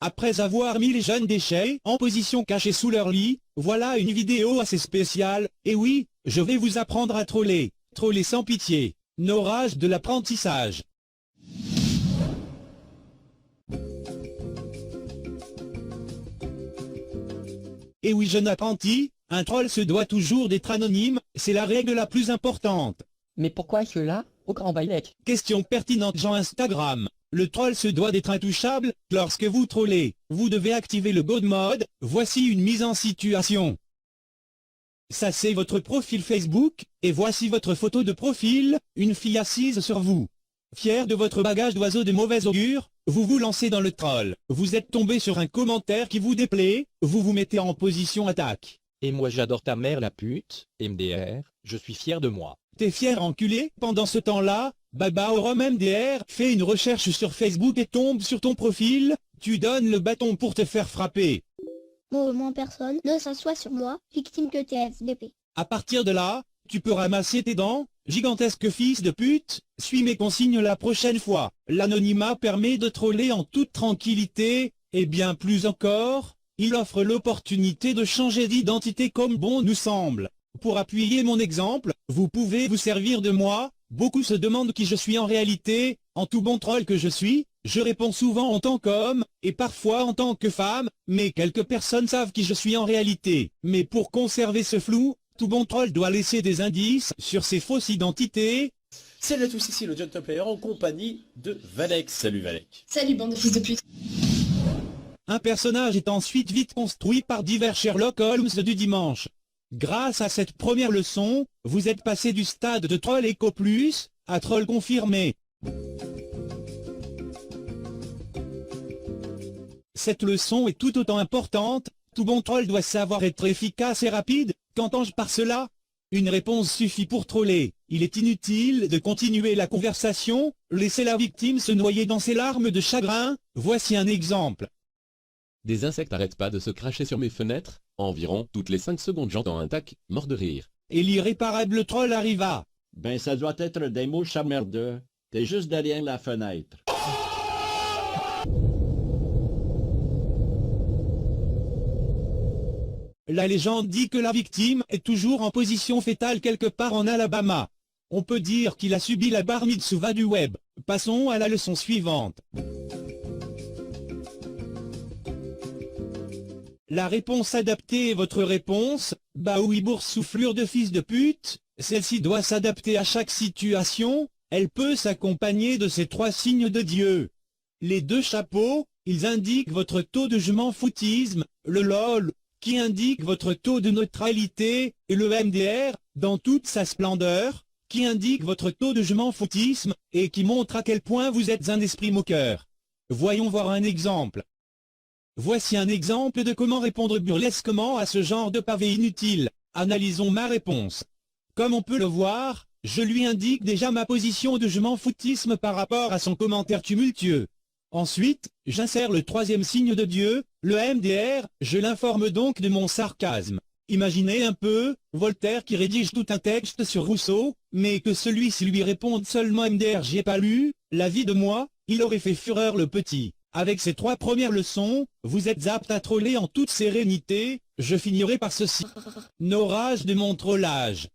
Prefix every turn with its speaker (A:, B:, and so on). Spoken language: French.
A: Après avoir mis les jeunes déchets en position cachée sous leur lit, voilà une vidéo assez spéciale, et oui, je vais vous apprendre à troller. Troller sans pitié. Nos rages de l'apprentissage. Et oui, jeune apprenti, un troll se doit toujours d'être anonyme, c'est la règle la plus importante.
B: Mais pourquoi cela, au grand Balek?
A: Question pertinente Jean Instagram. Le troll se doit d'être intouchable, lorsque vous trollez, vous devez activer le God Mode, voici une mise en situation. Ça c'est votre profil Facebook, et voici votre photo de profil, une fille assise sur vous. Fier de votre bagage d'oiseau de mauvais augure, vous vous lancez dans le troll. Vous êtes tombé sur un commentaire qui vous déplaît, vous vous mettez en position attaque.
C: Et moi j'adore ta mère la pute, MDR, je suis fier de moi.
A: T'es fier enculé? Pendant ce temps-là, Baba Orom MDR fait une recherche sur Facebook et tombe sur ton profil, tu donnes le bâton pour te faire frapper.
D: Moins personne ne s'assoit sur moi, victime que TSDP.
A: À partir de là, tu peux ramasser tes dents, gigantesque fils de pute, suis mes consignes la prochaine fois. L'anonymat permet de troller en toute tranquillité, et bien plus encore, il offre l'opportunité de changer d'identité comme bon nous semble. Pour appuyer mon exemple, vous pouvez vous servir de moi, beaucoup se demandent qui je suis en réalité, en tout bon troll que je suis, je réponds souvent en tant qu'homme, et parfois en tant que femme, mais quelques personnes savent qui je suis en réalité. Mais pour conserver ce flou, tout bon troll doit laisser des indices sur ses fausses identités.
E: Salut à tous, ici le John Player en compagnie de Valek. Salut Valek.
F: Salut bande de fils de pute.
A: Un personnage est ensuite vite construit par divers Sherlock Holmes du dimanche. Grâce à cette première leçon, vous êtes passé du stade de troll éco plus à troll confirmé. Cette leçon est tout autant importante, tout bon troll doit savoir être efficace et rapide. Qu'entends-je par cela? Une réponse suffit pour troller. Il est inutile de continuer la conversation, laisser la victime se noyer dans ses larmes de chagrin. Voici un exemple.
G: Des insectes n'arrêtent pas de se cracher sur mes fenêtres. Environ toutes les 5 secondes j'entends un tac, mort de rire.
A: Et l'irréparable troll arriva.
H: Ben ça doit être des mots chamerdeux. T'es juste derrière la fenêtre.
A: La légende dit que la victime est toujours en position fétale quelque part en Alabama. On peut dire qu'il a subi la bar mitzvah du web. Passons à la leçon suivante. La réponse adaptée est votre réponse. Bah oui, boursouflure de fils de pute. Celle-ci doit s'adapter à chaque situation. Elle peut s'accompagner de ces 3 signes de Dieu. Les 2 chapeaux, ils indiquent votre taux de je m'en foutisme, le LOL, qui indique votre taux de neutralité, et le MDR, dans toute sa splendeur, qui indique votre taux de je m'en foutisme, et qui montre à quel point vous êtes un esprit moqueur. Voyons voir un exemple. Voici un exemple de comment répondre burlesquement à ce genre de pavé inutile. Analysons ma réponse. Comme on peut le voir, je lui indique déjà ma position de je m'en foutisme par rapport à son commentaire tumultueux. Ensuite, j'insère le 3e signe de Dieu, le MDR, je l'informe donc de mon sarcasme. Imaginez un peu, Voltaire qui rédige tout un texte sur Rousseau, mais que celui-ci lui réponde seulement MDR j'ai pas lu, la vie de moi, il aurait fait fureur le petit. Avec ces 3 premières leçons, vous êtes apte à troller en toute sérénité, je finirai par ceci. Nos rages de mon trollage.